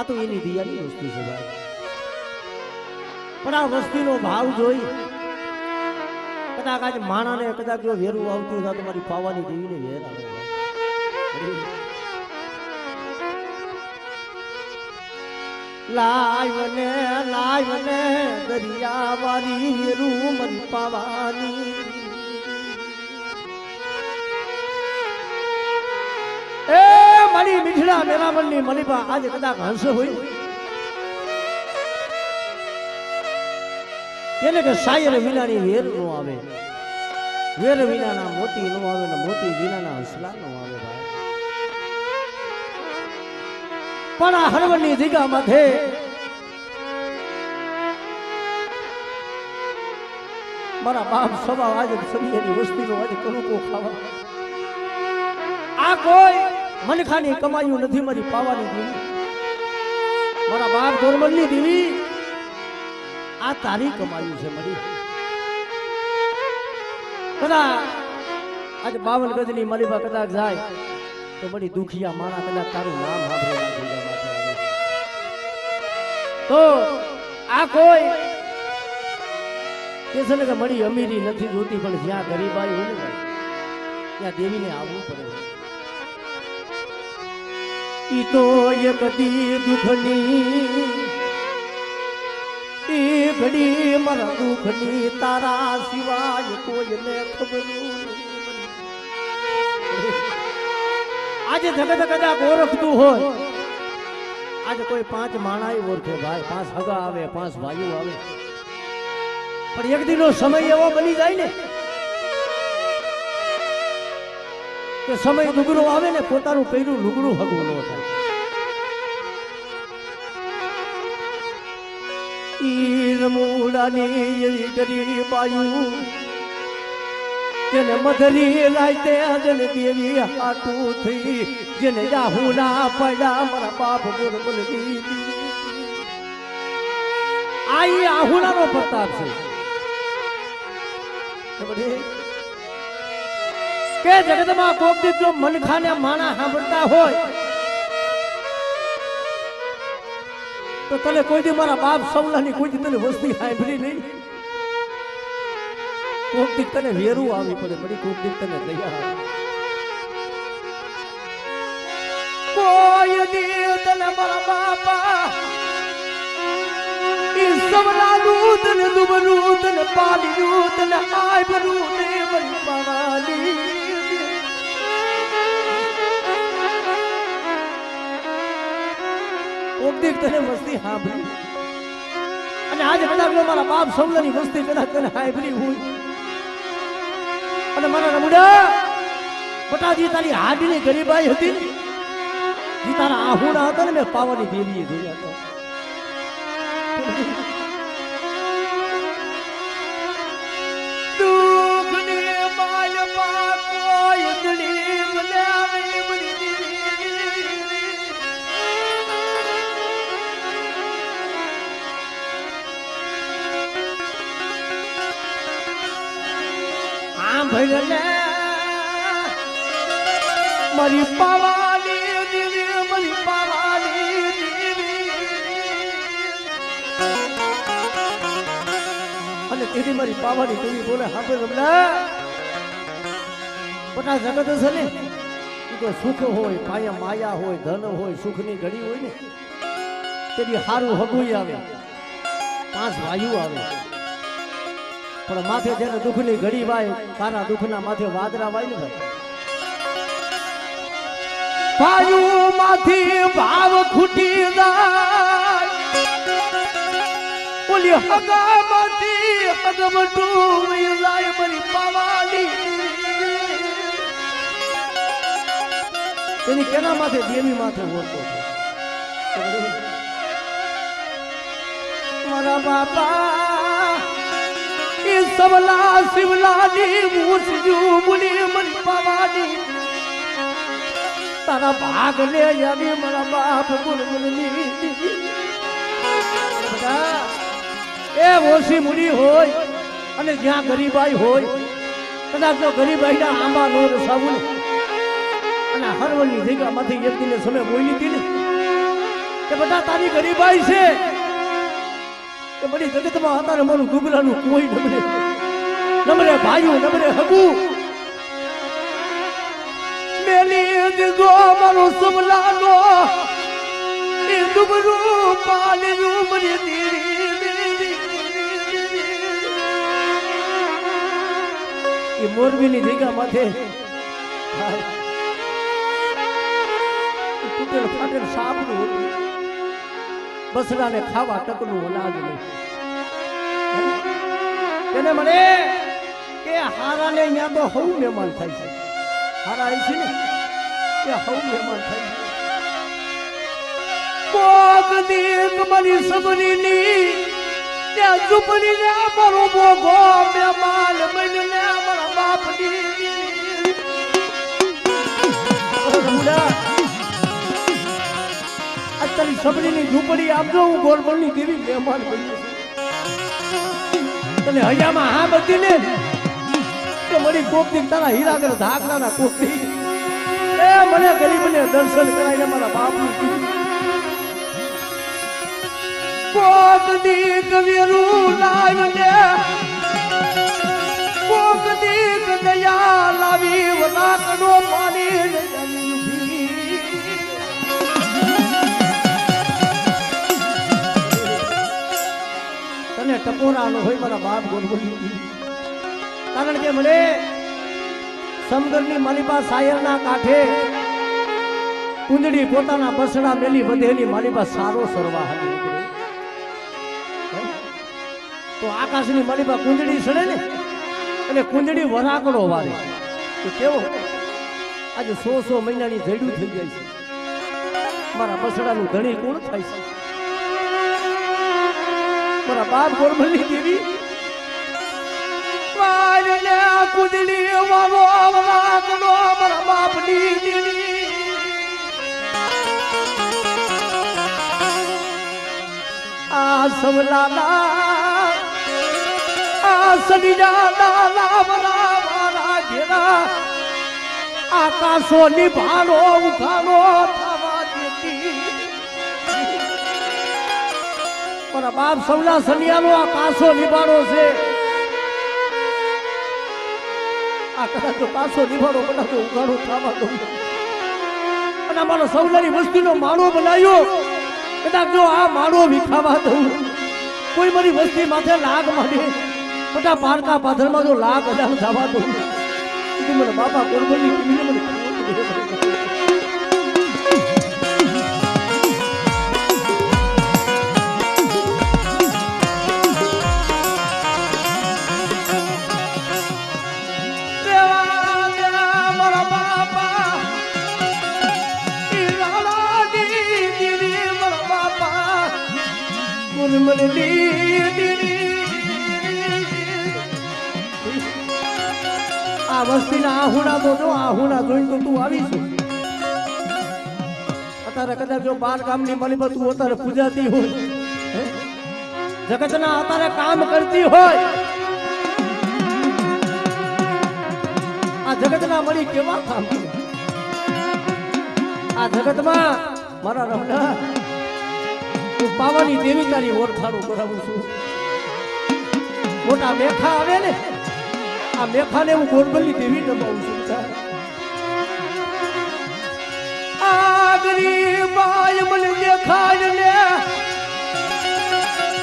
આ તો એની દિયાની વસ્તુ છે ભાઈ. પણ આ વસ્તુનો ભાવ જોઈ કદાચ આજે માણાને કદાચ જો વેરું આવતું હોય તો તમારી પાવાની દેવીને વેર આવે ભાઈ. લાય મને દરિયા વાળી વેરું મરી પાવાની. એ મારી મીઠડા મેરામણની મલીબા આજે કદાચ હંસ હોય એને કે શાયર વિનાની વેર નો આવે, વેર વિનાના મોતી નો આવે ને મોતી વિનાના હંસલા નો આવે ભાઈ. પણ આ હરવણની જગ્યા માથે મારા બાપ સવા આજે સબીની વસ્તીનો આજે કરુકો ખાવા આ કોઈ મનખાની કમાયું નથી મારી પાવાની દેવી, મારા બાપ દોરમલની દેવી આ તારી કમાયું છે મારી. કદાચ આજે 52 ગજની મલીબા કદાચ જાય તો બડી દુખિયા માણા કદાચ તારું નામ સાંભળે તો આ કોઈ કે છે ને કે મળી અમીરી નથી જોતી પણ જ્યાં ગરીબાઈ હોય ને ત્યાં દેવીને આવવું પડે. ઈ તો એક દી દુખની ઈ ઘડી મારા દુખની તારા સિવાય કોઈને ખબર આજે જગત કદાચ ઓળખતું હોય આજે કોઈ 5 માણાઈ ઓળખે ભાઈ, 5 હગા આવે 5 ભાઈઓ આવે પણ એક દિનનો સમય એવો બની જાય ને કે સમય લુગડો આવે ને પોતાનું પહેર્યું લુગડું હગવું ન થાય. ઈ રમૂડાની એવી ગરીબાયું જેને મધરી લાયતે અજન દેવી હાટું થઈ જેને જાહુના પડ્યા મારા બાપ બોલ દીદી આઈ આહુડાનો પ્રતાપ છે કે જગતમાં કોક દી જો મનખાને માણા સાંભળતા હોય તો તને કોઈ દી મારા બાપ સવલાની કોઈ દી તને વસ્તી સાંભળી નહીં. કોક દી તને વેરું આવી પડે બડી, કોક દી તને દયા આવે. કોઈ દી તને મારા બાપા ઈ સવલાનું તને દુબરું તને પાલ્યું તને આયબરું ને મરી પાવાની. કોક દી તને વસ્તી સાંભળી અને આજે કદાચ મારા બાપ સવલાની વસ્તી કદાચ તને સાંભળી હોય અને મારા રમુડા બટાજી તારી હાડીની ગરીબાઈ હતી જી તારા આહુડા હતા ને મેં પાવાની દેવીએ જોયા હતા. દુઃખની માલમાં કોઈ દલી મને ભલે મારી પાવાની દેવી મારી પાવાની દેવી અને તેની મારી પાવાની દેવી બોલે હા રમલા બટા જગત છે ને એ તો સુખ હોય કાયા માયા હોય ધન હોય સુખની ઘડી હોય ને તેની હારું હગુઈ આવે 5 ભાઈઓ આવે પણ માથે જેને દુઃખની ઘડી વાય તારા દુઃખના માથે વાદરા વાય ને ભાઈ ભાઈઓ માંથી ભાવ ખૂટી જાય ઓલી હગા માંથી હગમટું જાય મારી પાવાની તેની કેના માથે દેવી માથે હોતો મારા બાપા સવલા શિવલાની મૂછજુ મુની મરી પાવાની તારા ભાગ લે આવી મારા બાપ ગુણગુણની એ ઓછી મુની હોય અને જ્યાં ગરીબાઈ હોય કદાચ જો ગરીબાઈના આંબા નો રસાવું અને હરવણની જગ્યામાંથી એક દિને સમય બોલી હતી ને કે બધા તારી ગરીબાઈ છે કે બધી જગતમાં અત્યારે મારું ગુબરાનું કોઈ નમરે ભાઈઓ નમરે હગુ મેલી દીધો મારો સમલાનો એ દુબરું પાલ્યું મરી દીરી એ મોરબીની જગ્યા માથે તૂટેલ ફાટેલ સાપનું બસડાને ખાવા ટકનું અનાજ નહીં એને મને કે હારાને અહીંયા તો હવ મહેમાન થાય છે હારા આવી છે ને કે હવ મહેમાન થાય છે કોક દીક મારી સબરીની ત્યાં ઝૂંપડીને મારો બોગો મહેમાન બનીને મારા બાપની તારી સબરીની ઝૂંપડી આપજો હું ગોરબલની દેવી મહેમાન બની તને હૈયામાં હા બધી ને કે મળી કોકની તારા હીરા કર ધાકલાના કોકની એ મને ગરીબને દર્શન કરાઈને મારા બાપનું કોક દીક વેરું લાવીને કોક દીક દયા લાવી વલાકડો પાણી તને ટપોરાનો હોય મારા બાપ ગોરબલી કારણ કે મને સમગરની માલિબા સાયરના કાંઠે કુંજડી પોતાના બસડા મેલી વધેલી માલિબા સારો સરવા હતી તો આકાશની માલિબા કુંજડી સડે ને અને કુંજડી વરાકડો વારે તો કેવો આજે 100 મહિનાની જડ્યું થઈ જાય છે મારા બસડાનું ધણી કોણ થાય છે મારા બાપ ગોરબલી દેવી વારને કુંજડી વારો વરાકડો મારા બાપની દેવી આ સવલાના આ સડિયાના લાવરા મારા ઘેરા આકાશો નિભાણો ઉઘાણો થવા દેતી મારા બાપ સવલા સનિયાનો આ કાસો નિભાણો છે આ કદાચ કાસો નિભાણો કદાચ ઉઘાણો થવા દઉં અને અમારો સવલાની વસ્તીનો માળો બનાવ્યો કદાચ જો આ માળો વિખાવા દઉં કોઈ મારી વસ્તી માથે લાગ માંડે બધા પારકા પાથરમાં જો લાગ અડાણ થવા દઉં મને બાપા ગોરબલી મને આ વસ્તીના આહુણા તો જો આહુણા જોઈને તો તું આવીશ અત્યારે કદાચ જો 12 ગામની માલિબા તું અત્યારે પૂજાતી હોય જગતના અત્યારે કામ કરતી હોય આ જગતના મળી કેવા કામ કરે આ જગતમાં મારા રમણા પાવાની દેવી તારી ઓળખાણું કરાવું છું મોટા મેખા આવે ને આ મેખાને હું ગોરબલી દેવી નમાવું છું આ ગરીબાઈ મને દેખાય ને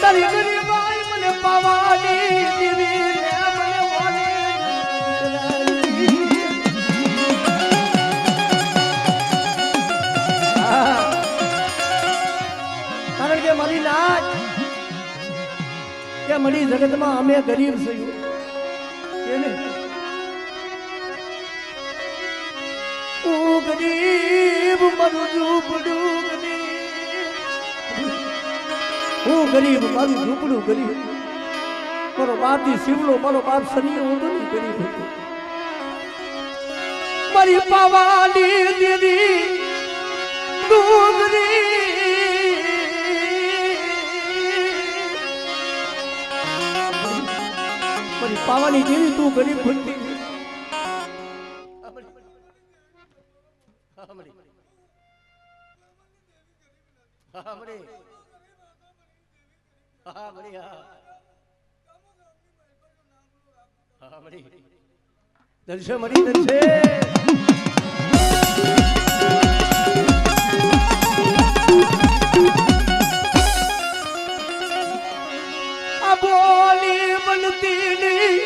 તારી ગરીબાઈ મને પાવાની દેવી ને મને કારણ કે મારી નાચ કે મારી જગતમાં અમે ગરીબ છીએ ગરીબ મારું ઝૂંપડું હું ગરીબ મારું ઝૂંપડું ગરીબ મારો બાપજી શિવલો મારો બાપ સનિયો હતો ને ગરીબ હતો મારી પાવાની દીદી ડુંગરી મારી પાવાની દેવી તું ગરીબ હતી હા મળી હા મળી હા મળી દર્શે મળી દર્શે આ બોલી બનતી નહીં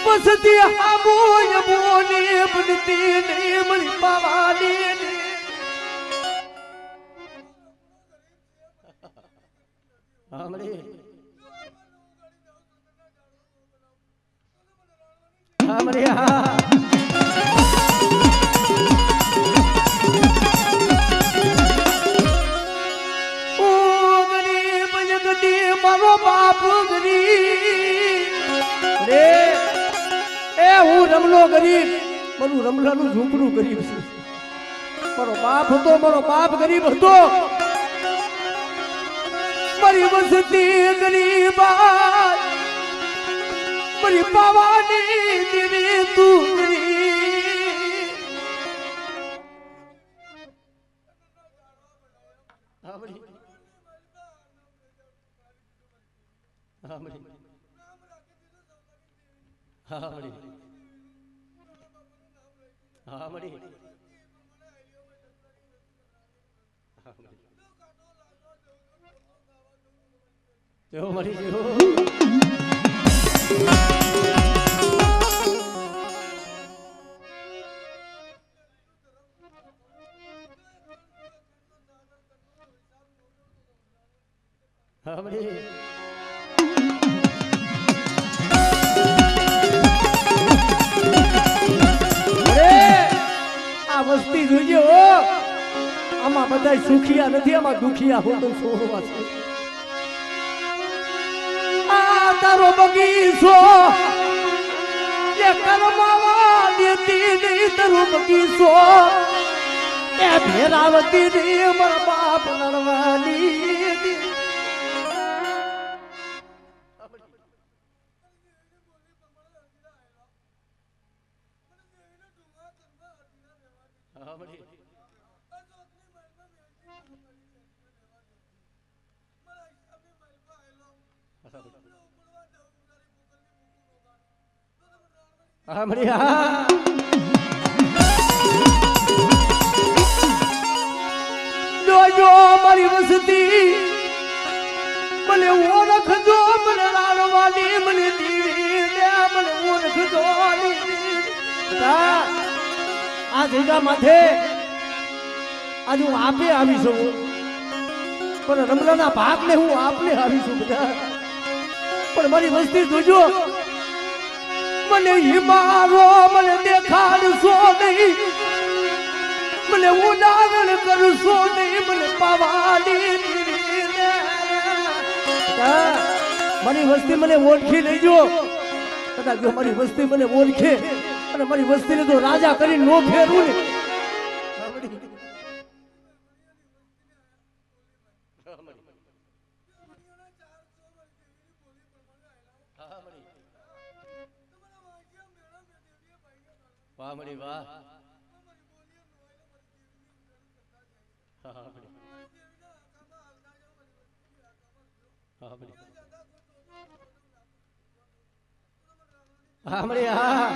બસતી આ બોલી બનતી નહીં મળી પાવાની હા મળી હા મળી હા મારો બાપ ગરીબ રે એ હું રમલો ગરીબ મારું રમલાનું ઝૂંપડું ગરીબ છે મારો બાપ ગરીબ હતો મારી વસતી ગરીબ મારી પાવાની દેવી તું ગરીબ હા મળી હા મળી હા મળી હા મળી જેવો મળી જેવો હા મળી વસ્તી જોઈજો આમાં બધા સુખિયા નથી આમાં દુખિયા હો તો સોવા છે આ તારો બગીચો એ કરમાવા દેતી નહીં તારો બગીચો એ ભેરાવતી નહીં મારા બાપ લડવાની હા મળી હા જોજો મારી વસતી મને ઓળખજો મને રાણવાની મને દીવી મને ઓળખજો આ જગ્યા માથે આજે હું આપે આવી છું પણ રમલાના ભાગને હું આપને આવી છું બધા પણ મારી વસ્તી જોજો મને હિમારો મને દેખાડશો નહીં મને ઉડાવણ કરશો નહીં મને પાવાની મારી વસ્તી મને ઓળખી લેજો કદાચ જો મારી વસ્તી મને ઓળખે અને મારી વસ્તીને તો રાજા કરી નો ફેરવું ને વાહ મળી વાહ હા મળી હા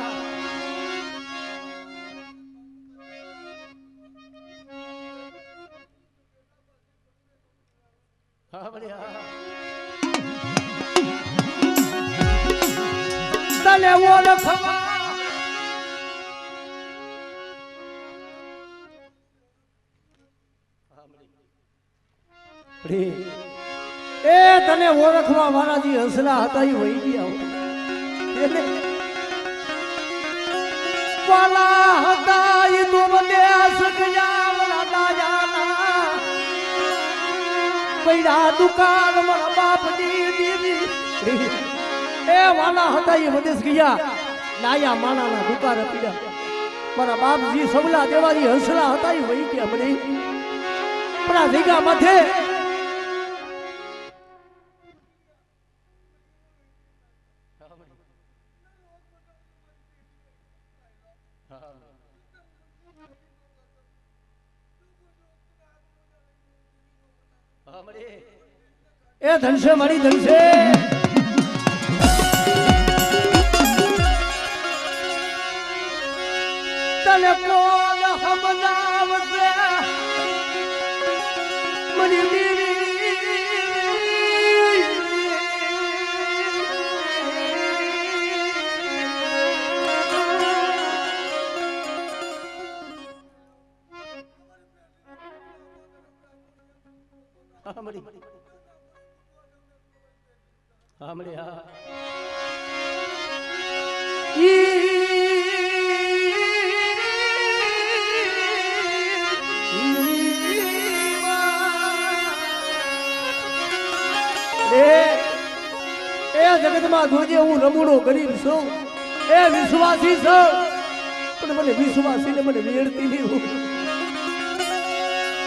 હા મળી હા તને ઓળખવા એ તને ઓળખવા વાળા જે હસલા હતા એ વહી ગયા વાલા હતા એ તો મને સગયા વાલા દાયાના પૈડા દુકાન મારા બાપની દીદી એ વાલા હતા એ વદેશ ગયા લાયા માણાના દુકાન પીડા મારા બાપજી સબલા દેવાજી હસલા હતા એ વહી ગયા મને પણ આ જગ્યા માથે એ ધનશે મારી ધનશે તને કોણ હમનાવશે મરી દેવી સાંભળી હા જગતમાં જોજે હું રમૂડો ગરીબ છું એ વિશ્વાસી છું પણ મને વિશ્વાસી ને મને વેડતી નહીં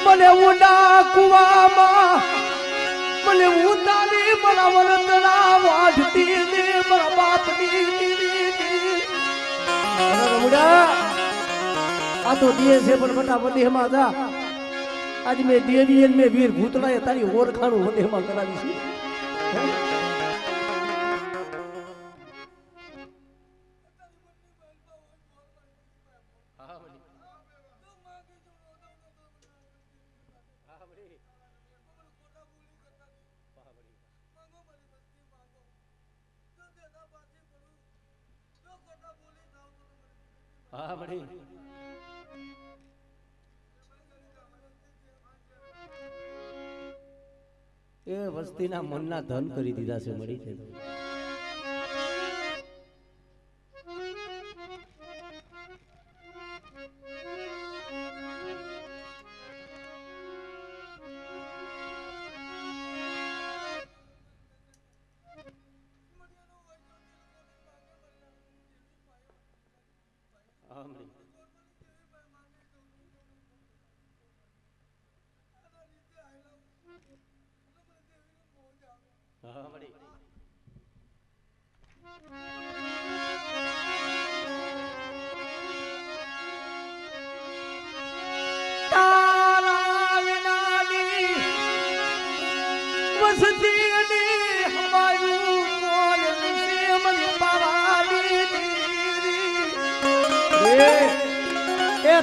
મને ઊંડા કુવામાં મને ઉતારી મારા વરતડા વાઢતી ને મારા બાપની રમૂડા આ તો દિયે છે પણ બટા વદેહમાં જા આજ મેં દેવી મેં વીર ભૂતળાએ તારી ઓળખાણું વદેહમાં કરાવી છે હા બડી એ વસ્તીના મનના ધન કરી દીધા છે મળી છે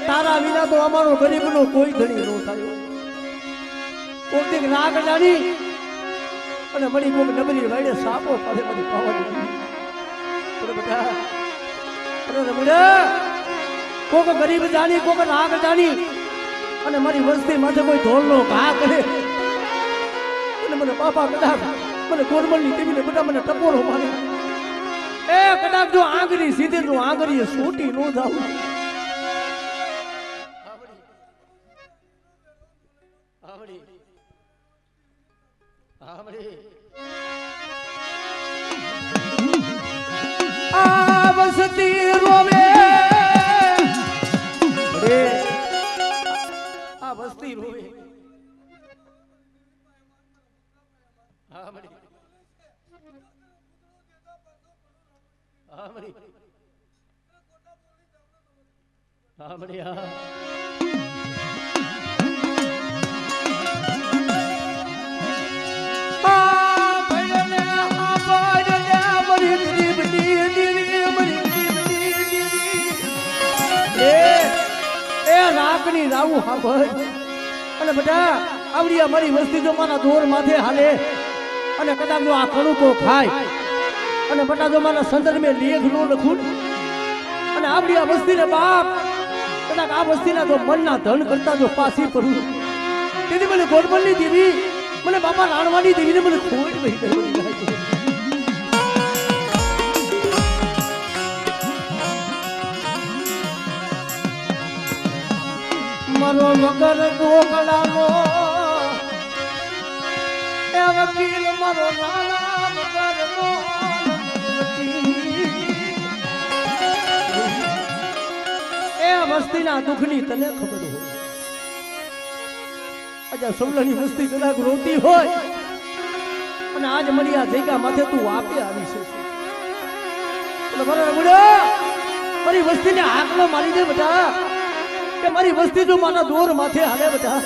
તારા વિના તો અમારો ગરીબ નો કોઈ ધણી નો થયો કોઈક રાગ જાણી અને મળી કોઈક નબળી વાડે સાપો પાસે બધી પાવાની કોઈક ગરીબ જાણી કોઈક રાગ જાણી અને મારી વસ્તી માથે કોઈ ઢોલ નો ઘા કરે અને મને બાપા કદાચ મને ગોરમલની ટીવીને બધા મને ટપોરો મારે એ કદાચ જો આંગળી સીધી જો આંગળી છૂટી નો જાવ વસતી રોવે આ વસ્તી રોવે રાખની રાવું હા અને બધા આવડી અમારી વસ્તી જો મારા દોર માથે હાલે અને કદાચ જો આ કણુકો ખાય અને બટા જો મારા સંદર્ભે લેખ નો લખું અને આપણી આ વસ્તીને બાપ કદાચ આ વસ્તીના જો મનના ધન કરતા જો પાછી પડું તેથી મને ગોરમલની દેવી મને બાપા રાણવાની દેવીને મને ખોટ વહી ગઈ મારો વગર ગોગળાનો એ વકીલ મારો નાના વગરનો એ વસ્તીના દુઃખની તને ખબર હોય આજે સમલની વસ્તી કદાચ રોતી હોય અને આજ મળી આ જગ્યા માથે તું આપે આવી છે બરાબર મારી વસ્તીને આંકડો મારી દે બધા કે મારી વસ્તી જો મારા દોર માથે હાલે બધા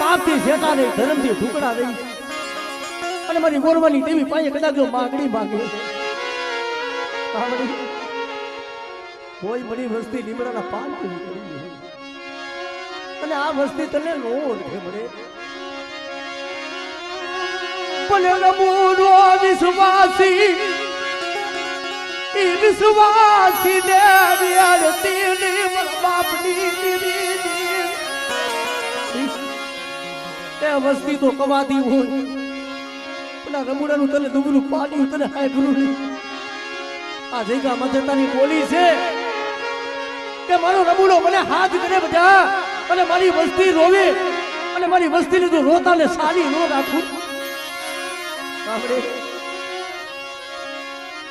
પાપથી શેઠા નહીં, ધર્મથી ઢુકડા નહીં. અને મારી ગોરવાની દેવી પાસે કદાચ જો માગણી માગે સાંભળી, કોઈ બધી વસ્તી લીમડાના પાન કરી હોય અને આ વસ્તી તને નો ઓળખે મળે. ભલે નમૂનો વિશ્વાસી ઈ વિશ્વાસી દેવી આરતી ની બાપની દીદી એ વસ્તી તો કવાતી હોય પણ આ રમુડાનું તને દુબળું પાડ્યું તને હાયભરું નહીં. આ જગ્યા મધતાની બોલી છે કે મારો રમુડો મને હાથ કરે બધા અને મારી વસ્તી રોવે અને મારી વસ્તીને તો રોતા ને સારી નો રાખું. સાંભળે,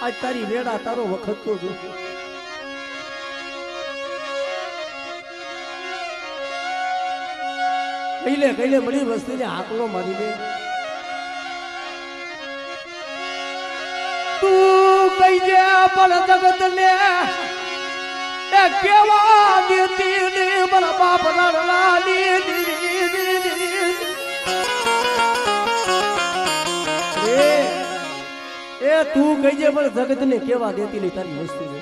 આજ તારી વેડા તારો વખત તો જો. કઈલે બધી વસ્તીને હાકલો મારી દે. તું કહીજે પણ જગત ને એ કેવા દેતી ને મારા બાપ રડવાની એ તું કહીજે પણ જગત ને કેવા દેતી નહીં તારી વસ્તી.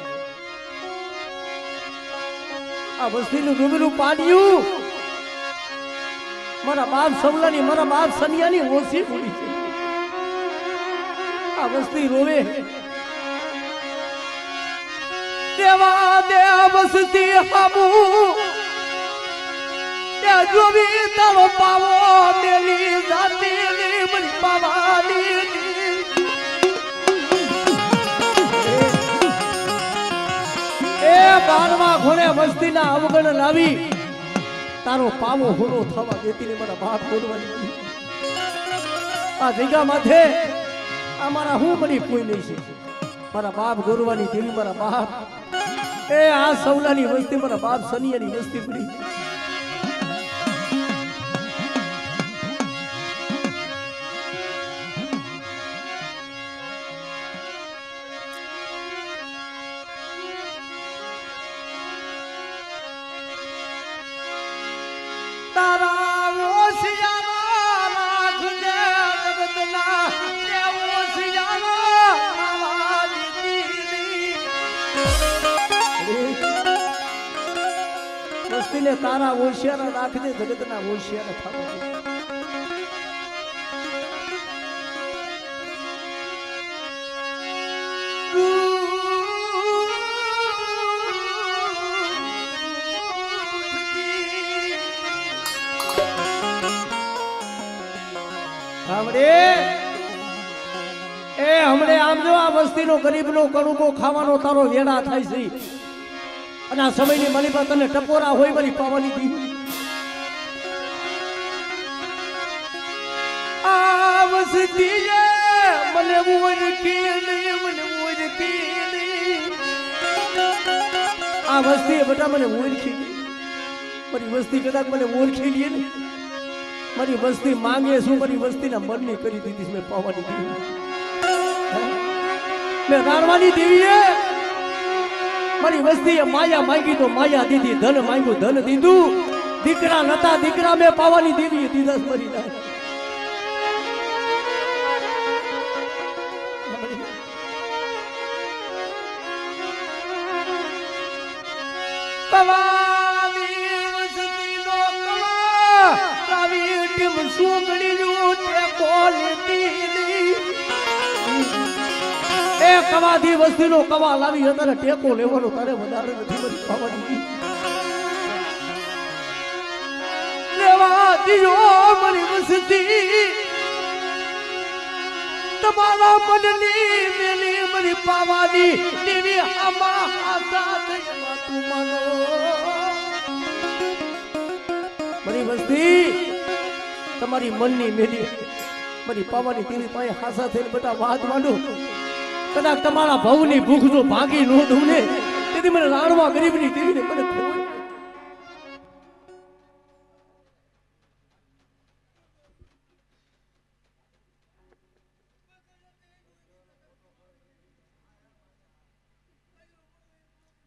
આ વસ્તીનું ડૂબેલું પાડ્યું મારા બાપ સવલાની મારા બાપ સનિયાની ઓછી પૂરી છે. આ વસ્તી રોવે દેવા દે વસ્તી હામુ તે જોવી તારો પાવો મેલી જાતી ની બની પાવાની એ 12મા ખૂણે વસ્તીના અવગણ લાવી તારો પાવો હોનો થવા દેતી ને મારા બાપ બોલવાની. આ જગ્યા માથે અમારા હું બની કોઈ નહીં છે. મારા બાપ ગોરવાની દેવી મારા બાપ એ આ સૌલાની વસ્તી મારા બાપ સનિયાની વસ્તી પડી. વસ્તીને તારા હોશિયાર રાખજે, જગતના હોશિયાર થવા દે. હમણે આમ જો આ વસ્તીનો ગરીબનો કણુકો ખાવાનો તારો વેડા થાય છે અને આ સમયની મારી પાસે તને ટપોરા હોય મારી પાવાની દી. આ વસ્તી મને ઓળખી નહીં, મને ઓળખી નહીં. આ વસ્તી બેટા મને ઓળખી, મારી વસ્તી કદાચ મને ઓળખી લે ને મારી વસ્તી માંગે શું મારી વસ્તીના મનની કરી દીધી મેં પાવાની દેવી. મેં રાણવાની દેવીએ મારી વસ્તીએ માયા માંગી તો માયા દીધી, ધન માંગ્યું ધન દીધું. દીકરા નતા દીકરા મેં પાવાની દેવીએ દીધા મરી જાય. કવાથી વસ્તીનો કવા લાવી અત્યારે ટેકો લેવાનો તારે વધારે નથી પાવાની લેવા દીજો મારી વસ્તી. તમારા મનની મેલી મારી પાવાની દેવી આમાં આશા થઈમાં તું માનો. મારી વસ્તી તમારી મનની મેલી મારી પાવાની દેવી પાસે હાસા થઈને બધા વાત માંડો. કદાચ તમારા ભવની ભૂખ જો ભાગી નો દઉં ને તેથી મને રાણવા ગરીબની દેવીને મને ખોય.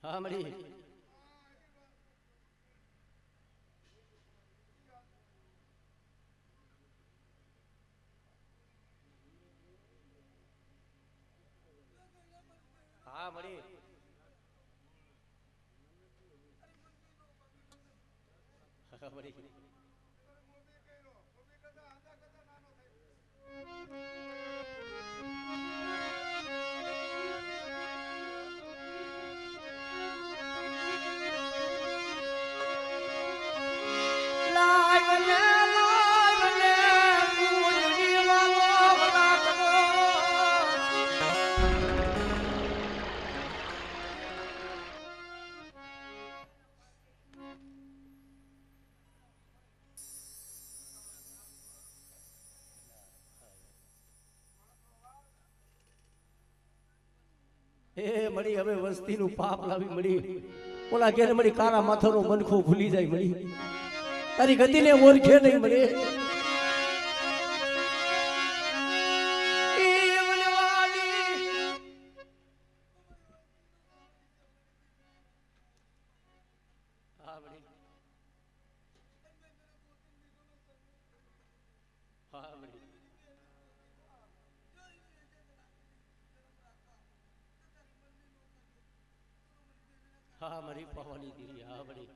હા મળી મળી એ મળી હવે વસ્તીનું પાપ લાવી મળી ઓલા ઘેર મળી કારા માથાનો મનખો ભૂલી જાય મળી તારી ગતિને ઓળખે નહીં મળી હા મારી પવાની દીરી હા બડી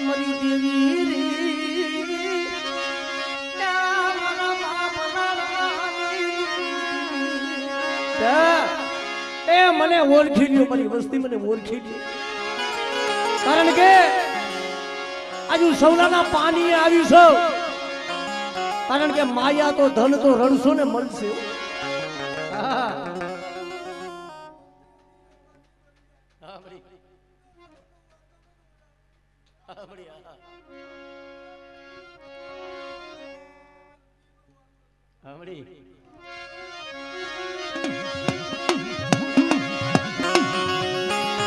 મરી દેવી રે એ મને ઓળખી લ્યો મારી વસ્તી મને ઓળખી લ્યો કારણ કે આજુ સૌલાના પાણી આવી છો કારણ કે માયા તો ધન તો રણસો ને મળશે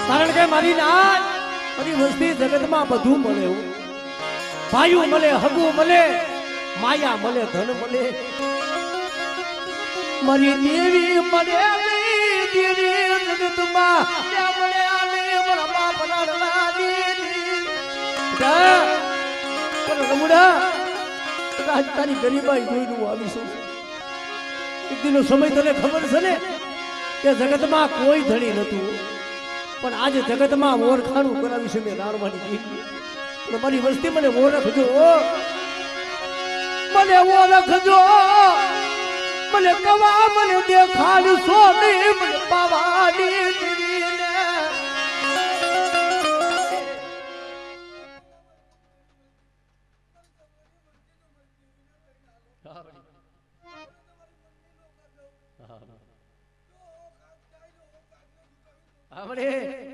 કારણ કે મારી નાચ મારી વસ્તી જગતમાં બધું મળે ભાઈઓ મળે હગું મળે માયા મળે ધન મળે મારી દેવી મળે દેવી જગતમાં મળે આલે મારા બાપ રમુડા તારી ગરીબાઈ જોઈને આવીશું એક દિનો સમય તને ખબર છે ને કે જગતમાં કોઈ ધણી નતું પણ આજે જગતમાં ઓળખાણું કરાવી છે મેં રાણવાની દીકરી પણ મારી વસ્તી મને ઓળખજો મને કવા મને દેખાડશો નહીં મને પાવાની દીવીને આપણે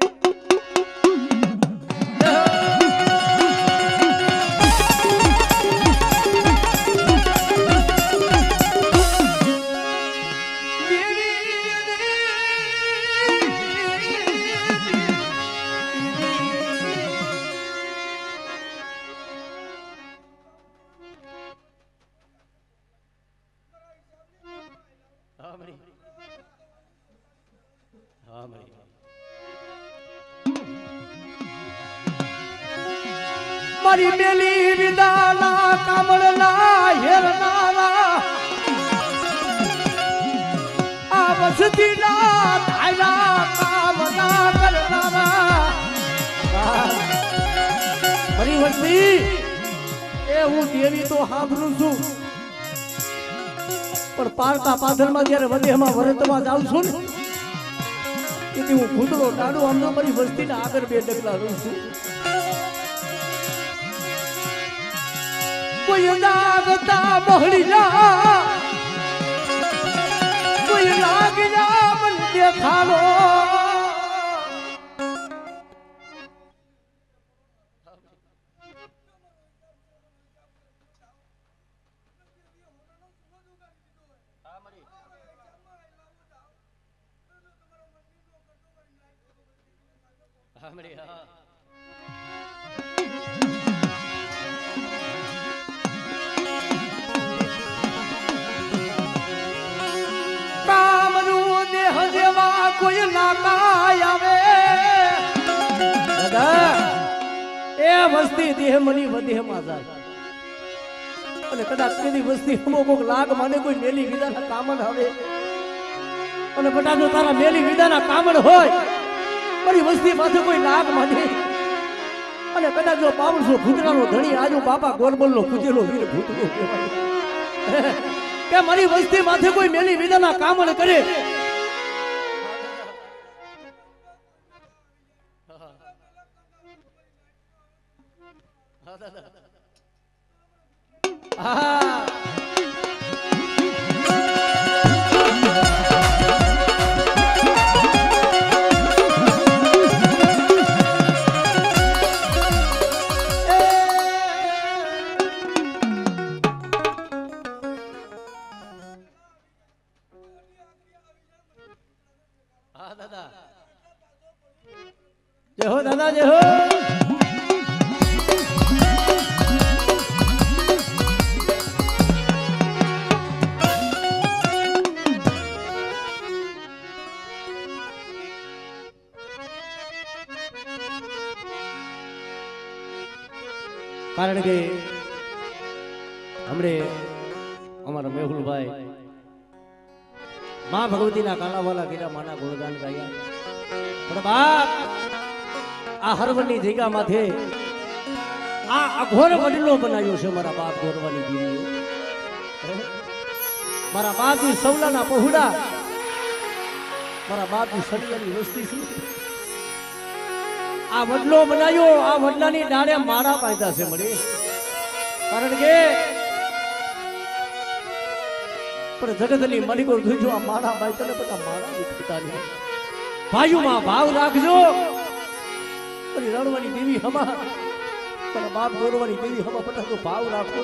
મારી મેલી વિદાના કામળના હેરનારા આ વસતીના ધાયલા કામના કરનારા મારી વસ્તી એ હું દેવી તો સાંભળું છું પણ પારકા પાથરમાં જયારે વધેમાં વરતમાં જાઉં છું ને તેથી હું ભૂતળો ડાડું આમ મારી વસ્તીના આગળ બે ડગલા રહું છું. કોઈ લાગતા બહડી જા, કોઈ લાગી જા મને દેખાડો. કોઈ નાકાય આવે દાદા એ વસ્તી દેહ મની વધેમાં જાય અને કદાચ તેની વસ્તી અમુક લાગ માને કોઈ મેલી વિદાના કામણ આવે અને કદાચ જો તારા મેલી વિદાના કામણ હોય મારી વસ્તી પાસે કોઈ લાગ માને અને કદાચ જો 500 ભૂતરાનો ધણી આજુ બાપા ગોરબલનો કુજેલો વીર ભૂતરો કહેવાય કે મારી વસ્તી માથે કોઈ મેલી વિદાના કામણ કરે. જય હો દાદા જય હો. કારણ કે હમણે અમારા મેહુલભાઈ માં ભગવતીના કાલાવાલા કીધા માના ગુણગાન ગાયા પણ બાપ આ હરવણની જગ્યા માથે આ અઘોર વડલો બનાવ્યો છે મારા બાપ ગોરવાની દીવીઓ. મારા બાપની સવલાના પહોળા મારા બાપની સળિયાની વસ્તી છે. આ વડલો બનાવ્યો આ વડલાની ડાળે માળા પાયદા છે મળી કારણ કે પણ જગતની મલિકો જોજો આ માળા બાય તને બધા માળા દેખાતા નહીં. ભાઈઓમાં ભાવ રાખજો. રણવાની દેવી હમા પણ બાપ ગોરવાની દેવી હમા બધા તો ભાવ રાખો.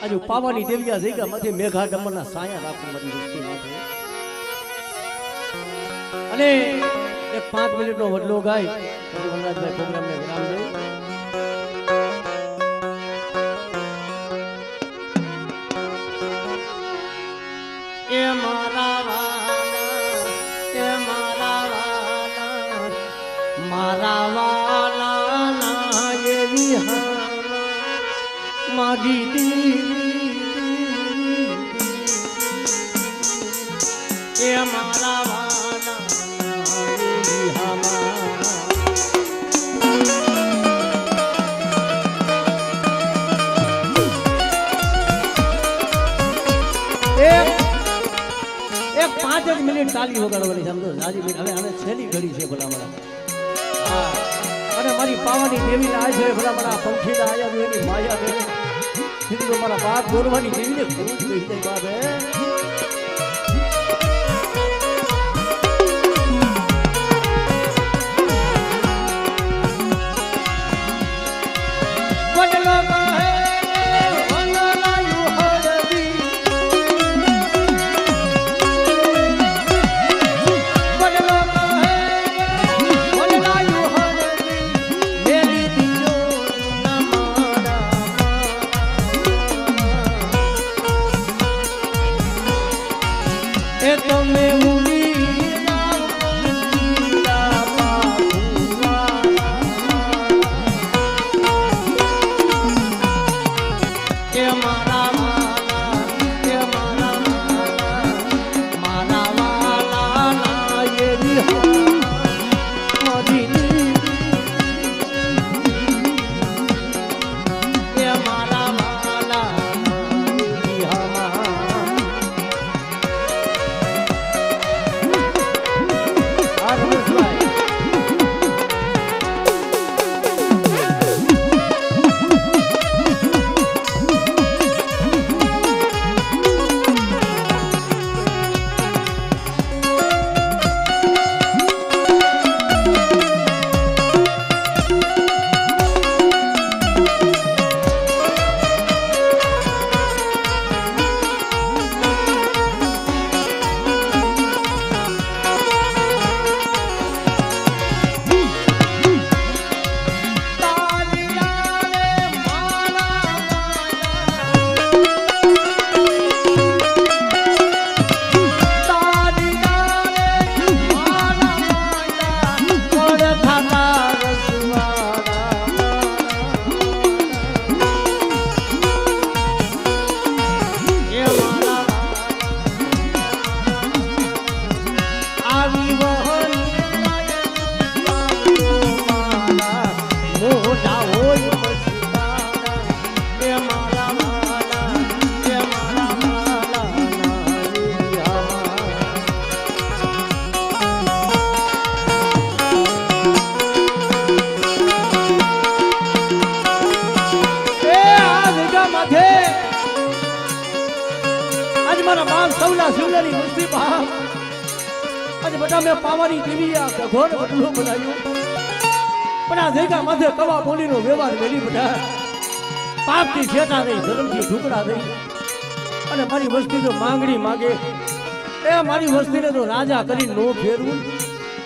આજે પાવાની દેવિયા જઈ ગયા માથે મેઘા ડમરના સાયા રાખો મારી વસ્તી માથે. અને એક 5 મિનિટનો વડલો ગાય વનરાજભાઈ પ્રોગ્રામને વિરામ દે. એ મારા વાલા એ મારા વાલા મારા વાલા ના એવી મારી દીદી એ મારા વાલા એવી એક 5 જ મિનિટ તાલી વગાડવાની સમજો રાજી બેન. હવે હવે છેલ્લી ઘડી છે ભલા મારા. હા અને મારી પાવાની દેવીને આ છે ભલા મારા પંખીના આયા એની માયા બેન કીધું મારા બાપ ગોરવાની દેવીને ખૂબ કહી દે બાપે. આજ મારા બાપ સૌના શિવલાની વસ્તી બાપ આજ બધા મેં પાવાની દેવી આ ઘોર બદલો બનાવ્યો પણ આ દેખા માથે કવા બોલીનો વ્યવહાર વેલી બધા પાપથી છેટા રહી ધર્મથી ઢુકડા રહી અને મારી વસ્તી જો માંગણી માગે એ મારી વસ્તીને તો રાજા કરી નો ફેરવું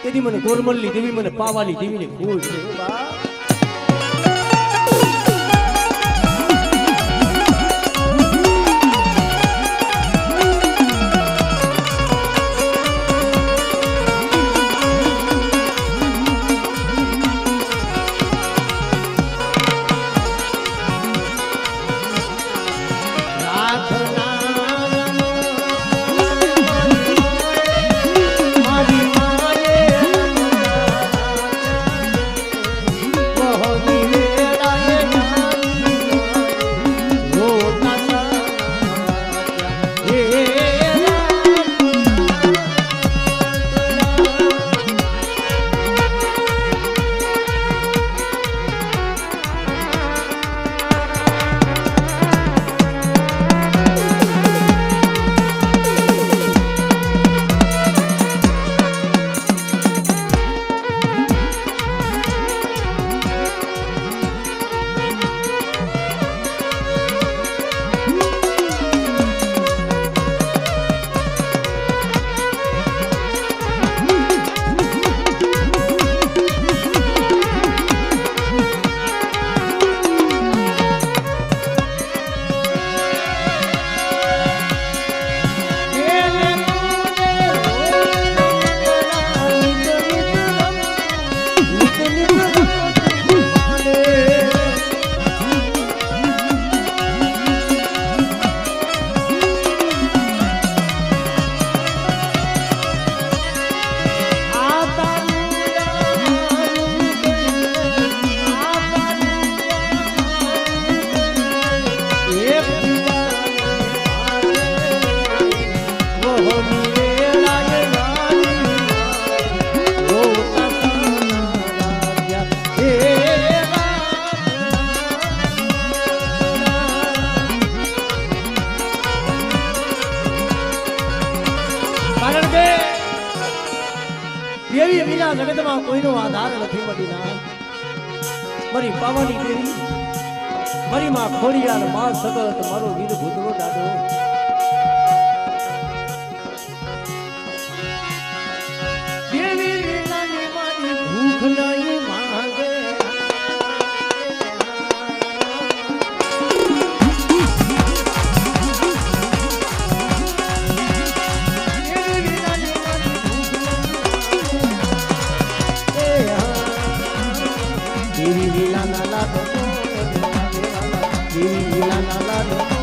તેથી મને ગોરમલની દેવી મને પાવાની દેવીને ખોજ છે બા દેવી વિના જગતમાં કોઈનો આધાર નથી મદીના મારી પાવાની દેવી મારી માં ખોડિયાર માં સગત મારો વીર ભૂતળો દાડો દેવી વિનાની મારી ભૂખ નહીં માંગે Vivi la la la la, vivi la la la la.